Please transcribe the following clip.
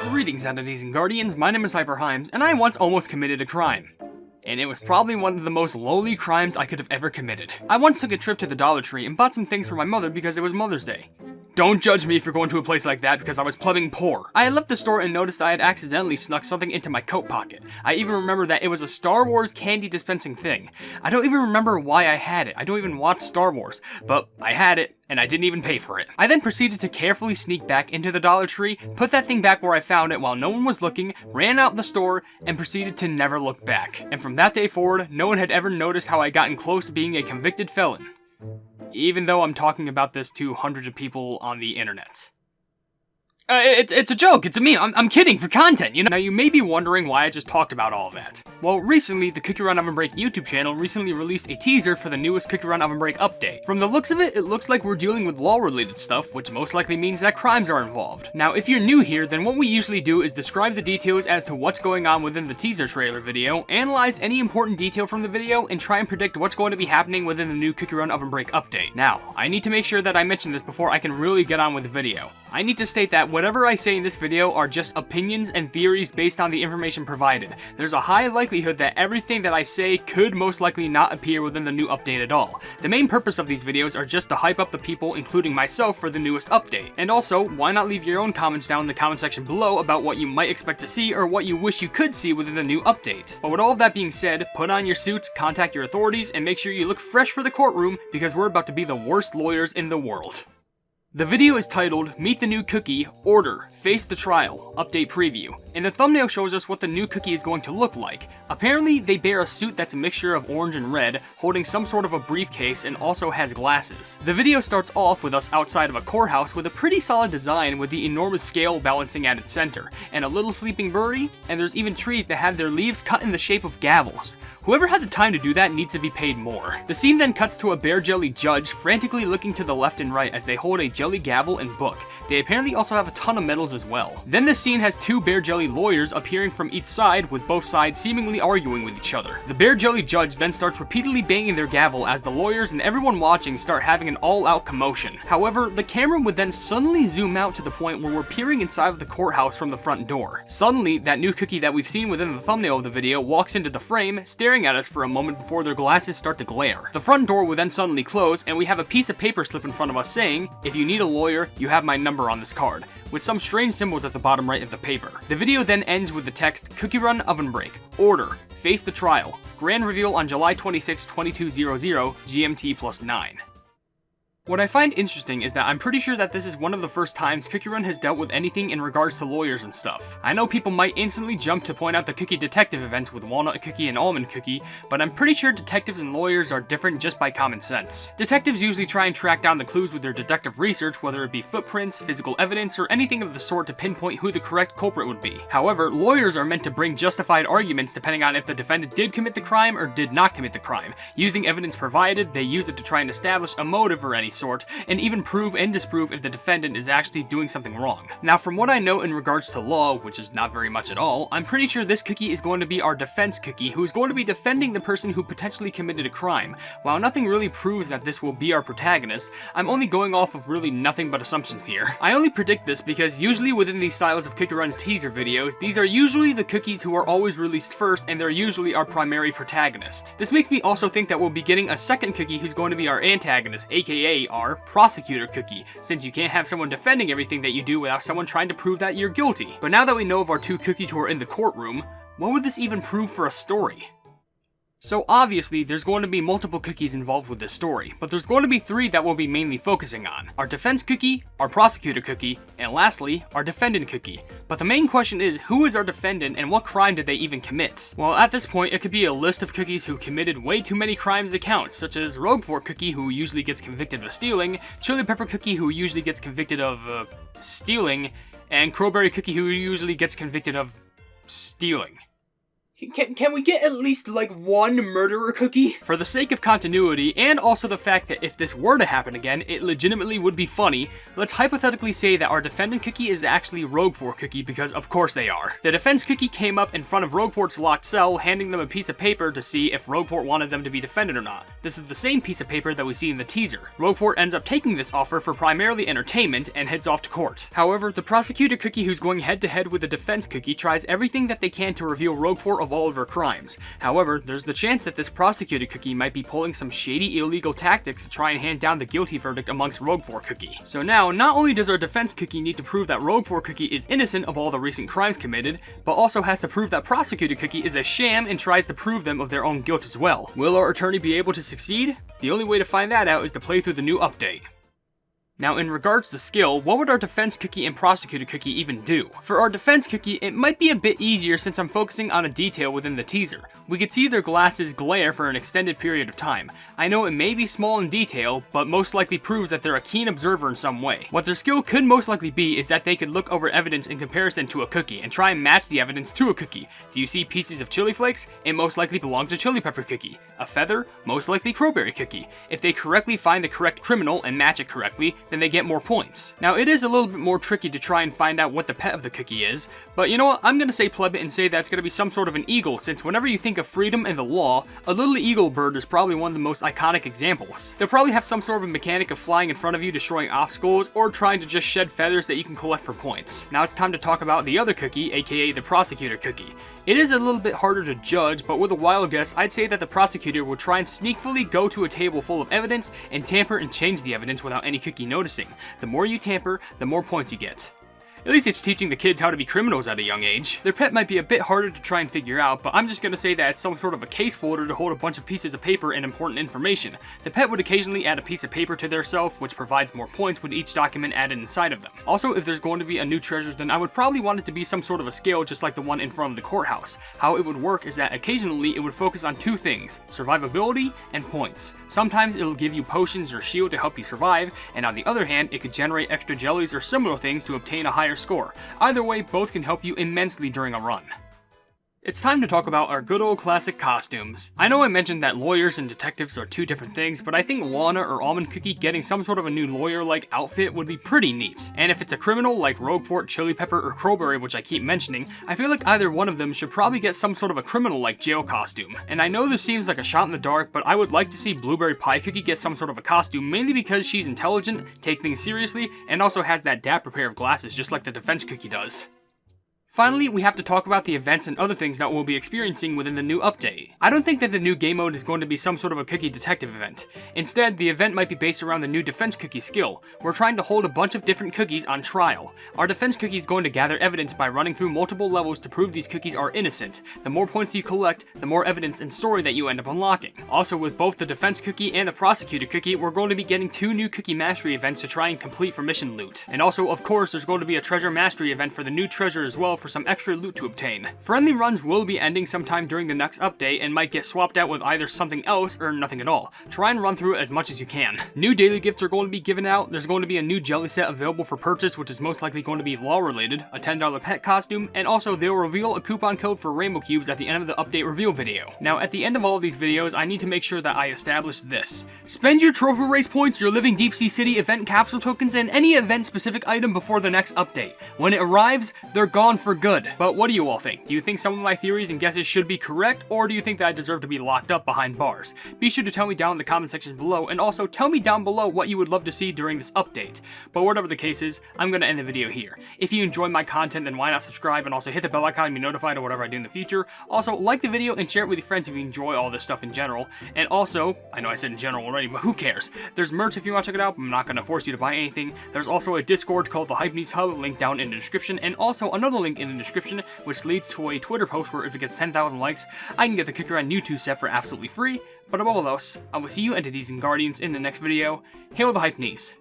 Greetings, entities and guardians, my name is HyperHimes, and I once almost committed a crime. And it was probably one of the most lowly crimes I could have ever committed. I once took a trip to the Dollar Tree and bought some things for my mother because it was Mother's Day. Don't judge me for going to a place like that because I was plumbing poor. I had left the store and noticed I had accidentally snuck something into my coat pocket. I even remember that it was a Star Wars candy dispensing thing. I don't even remember why I had it. I don't even watch Star Wars, but I had it and I didn't even pay for it. I then proceeded to carefully sneak back into the Dollar Tree, put that thing back where I found it while no one was looking, ran out the store, and proceeded to never look back. And from that day forward, no one had ever noticed how I gotten close to being a convicted felon. Even though I'm talking about this to hundreds of people on the internet. It's a joke, it's a meme, I'm kidding, for content, you know? Now you may be wondering why I just talked about all of that. Well, recently, the Cookie Run OvenBreak YouTube channel recently released a teaser for the newest Cookie Run OvenBreak update. From the looks of it, it looks like we're dealing with law-related stuff, which most likely means that crimes are involved. Now, if you're new here, then what we usually do is describe the details as to what's going on within the teaser trailer video, analyze any important detail from the video, and try and predict what's going to be happening within the new Cookie Run OvenBreak update. Now, I need to make sure that I mention this before I can really get on with the video. I need to state that whatever I say in this video are just opinions and theories based on the information provided. There's a high likelihood that everything that I say could most likely not appear within the new update at all. The main purpose of these videos are just to hype up the people, including myself, for the newest update. And also, why not leave your own comments down in the comment section below about what you might expect to see or what you wish you could see within the new update. But with all of that being said, put on your suits, contact your authorities, and make sure you look fresh for the courtroom because we're about to be the worst lawyers in the world. The video is titled, Meet the New Cookie, Order, Face the Trial, Update Preview, and the thumbnail shows us what the new cookie is going to look like. Apparently, they bear a suit that's a mixture of orange and red, holding some sort of a briefcase and also has glasses. The video starts off with us outside of a courthouse with a pretty solid design with the enormous scale balancing at its center, and a little sleeping birdie, and there's even trees that have their leaves cut in the shape of gavels. Whoever had the time to do that needs to be paid more. The scene then cuts to a bear jelly judge frantically looking to the left and right as they hold a jelly gavel and book. They apparently also have a ton of medals as well. Then the scene has two bear jelly lawyers appearing from each side with both sides seemingly arguing with each other. The bear jelly judge then starts repeatedly banging their gavel as the lawyers and everyone watching start having an all-out commotion. However, the camera would then suddenly zoom out to the point where we're peering inside of the courthouse from the front door. Suddenly, that new cookie that we've seen within the thumbnail of the video walks into the frame, staring at us for a moment before their glasses start to glare. The front door will then suddenly close, and we have a piece of paper slip in front of us saying, "If you need a lawyer, you have my number on this card," with some strange symbols at the bottom right of the paper. The video then ends with the text, Cookie Run OvenBreak, Order, Face the Trial, Grand Reveal on July 26, 2200, GMT +9. What I find interesting is that I'm pretty sure that this is one of the first times Cookie Run has dealt with anything in regards to lawyers and stuff. I know people might instantly jump to point out the Cookie Detective events with Walnut Cookie and Almond Cookie, but I'm pretty sure detectives and lawyers are different just by common sense. Detectives usually try and track down the clues with their detective research, whether it be footprints, physical evidence, or anything of the sort to pinpoint who the correct culprit would be. However, lawyers are meant to bring justified arguments depending on if the defendant did commit the crime or did not commit the crime. Using evidence provided, they use it to try and establish a motive or any sort, and even prove and disprove if the defendant is actually doing something wrong. Now, from what I know in regards to law, which is not very much at all, I'm pretty sure this cookie is going to be our defense cookie, who is going to be defending the person who potentially committed a crime. While nothing really proves that this will be our protagonist, I'm only going off of really nothing but assumptions here. I only predict this because usually within these styles of Cookie Run's teaser videos, these are usually the cookies who are always released first, and they're usually our primary protagonist. This makes me also think that we'll be getting a second cookie who's going to be our antagonist, aka our prosecutor cookie, since you can't have someone defending everything that you do without someone trying to prove that you're guilty. But now that we know of our two cookies who are in the courtroom, what would this even prove for a story? So obviously, there's going to be multiple cookies involved with this story, but there's going to be three that we'll be mainly focusing on. Our defense cookie, our prosecutor cookie, and lastly, our defendant cookie. But the main question is, who is our defendant and what crime did they even commit? Well, at this point, it could be a list of cookies who committed way too many crimes to count, such as Rogue Fork Cookie, who usually gets convicted of stealing, Chili Pepper Cookie, who usually gets convicted of, stealing, and Crowberry Cookie, who usually gets convicted of stealing. Can we get at least, like, one murderer cookie? For the sake of continuity, and also the fact that if this were to happen again, it legitimately would be funny, let's hypothetically say that our defendant cookie is actually Roquefort cookie, because of course they are. The defense cookie came up in front of Roquefort's locked cell, handing them a piece of paper to see if Roquefort wanted them to be defended or not. This is the same piece of paper that we see in the teaser. Roquefort ends up taking this offer for primarily entertainment and heads off to court. However, the prosecutor cookie who's going head-to-head with the defense cookie tries everything that they can to reveal Roquefort of all of her crimes. However, there's the chance that this prosecutor cookie might be pulling some shady illegal tactics to try and hand down the guilty verdict amongst Roquefort cookie. So now, not only does our defense cookie need to prove that Roquefort cookie is innocent of all the recent crimes committed, but also has to prove that prosecutor cookie is a sham and tries to prove them of their own guilt as well. Will our attorney be able to succeed? The only way to find that out is to play through the new update. Now, in regards to skill, what would our defense cookie and prosecutor cookie even do? For our defense cookie, it might be a bit easier since I'm focusing on a detail within the teaser. We could see their glasses glare for an extended period of time. I know it may be small in detail, but most likely proves that they're a keen observer in some way. What their skill could most likely be is that they could look over evidence in comparison to a cookie and try and match the evidence to a cookie. Do you see pieces of chili flakes? It most likely belongs to chili pepper cookie. A feather? Most likely crowberry cookie. If they correctly find the correct criminal and match it correctly, then they get more points. Now, it is a little bit more tricky to try and find out what the pet of the cookie is, but you know what, I'm gonna say pleb it and say that's gonna be some sort of an eagle, since whenever you think of freedom and the law, a little eagle bird is probably one of the most iconic examples. They'll probably have some sort of a mechanic of flying in front of you, destroying obstacles, or trying to just shed feathers that you can collect for points. Now it's time to talk about the other cookie, aka the prosecutor cookie. It is a little bit harder to judge, but with a wild guess, I'd say that the prosecutor will try and sneakily go to a table full of evidence and tamper and change the evidence without any cookie noticing. The more you tamper, the more points you get. At least it's teaching the kids how to be criminals at a young age. Their pet might be a bit harder to try and figure out, but I'm just gonna say that it's some sort of a case folder to hold a bunch of pieces of paper and important information. The pet would occasionally add a piece of paper to their self, which provides more points with each document added inside of them. Also, if there's going to be a new treasure, then I would probably want it to be some sort of a scale just like the one in front of the courthouse. How it would work is that occasionally it would focus on two things, survivability and points. Sometimes it'll give you potions or shield to help you survive, and on the other hand, it could generate extra jellies or similar things to obtain a higher score. Either way, both can help you immensely during a run. It's time to talk about our good old classic costumes. I know I mentioned that lawyers and detectives are two different things, but I think Lana or Almond Cookie getting some sort of a new lawyer-like outfit would be pretty neat. And if it's a criminal like Roquefort, Chili Pepper, or Crowberry, which I keep mentioning, I feel like either one of them should probably get some sort of a criminal-like jail costume. And I know this seems like a shot in the dark, but I would like to see Blueberry Pie Cookie get some sort of a costume, mainly because she's intelligent, take things seriously, and also has that dapper pair of glasses just like the defense cookie does. Finally, we have to talk about the events and other things that we'll be experiencing within the new update. I don't think that the new game mode is going to be some sort of a cookie detective event. Instead, the event might be based around the new defense cookie skill. We're trying to hold a bunch of different cookies on trial. Our defense cookie is going to gather evidence by running through multiple levels to prove these cookies are innocent. The more points you collect, the more evidence and story that you end up unlocking. Also, with both the defense cookie and the prosecutor cookie, we're going to be getting 2 new cookie mastery events to try and complete for mission loot. And also, of course, there's going to be a treasure mastery event for the new treasure as well for some extra loot to obtain. Friendly runs will be ending sometime during the next update and might get swapped out with either something else or nothing at all. Try and run through it as much as you can. New daily gifts are going to be given out. There's going to be a new jelly set available for purchase, which is most likely going to be law related, a $10 pet costume, and also they'll reveal a coupon code for rainbow cubes at the end of the update reveal video. Now at the end of all of these videos, I need to make sure that I establish this. Spend your trophy race points, your Living Deep Sea City event capsule tokens, and any event specific item before the next update. When it arrives, they're gone for good. But what do you all think? Do you think some of my theories and guesses should be correct, or do you think that I deserve to be locked up behind bars? Be sure to tell me down in the comment section below, and also tell me down below what you would love to see during this update. But whatever the case is, I'm going to end the video here. If you enjoy my content, then why not subscribe and also hit the bell icon to be notified of whatever I do in the future. Also, like the video and share it with your friends if you enjoy all this stuff in general. And also, I know I said in general already, but who cares? There's merch if you want to check it out, but I'm not going to force you to buy anything. There's also a Discord called the HyperHimes Hub, link down in the description, and also another link in the description, which leads to a Twitter post where if it gets 10,000 likes, I can get the Kicker and YouTube set for absolutely free. But above all else, I will see you entities and guardians in the next video. Hail the Hype Knees.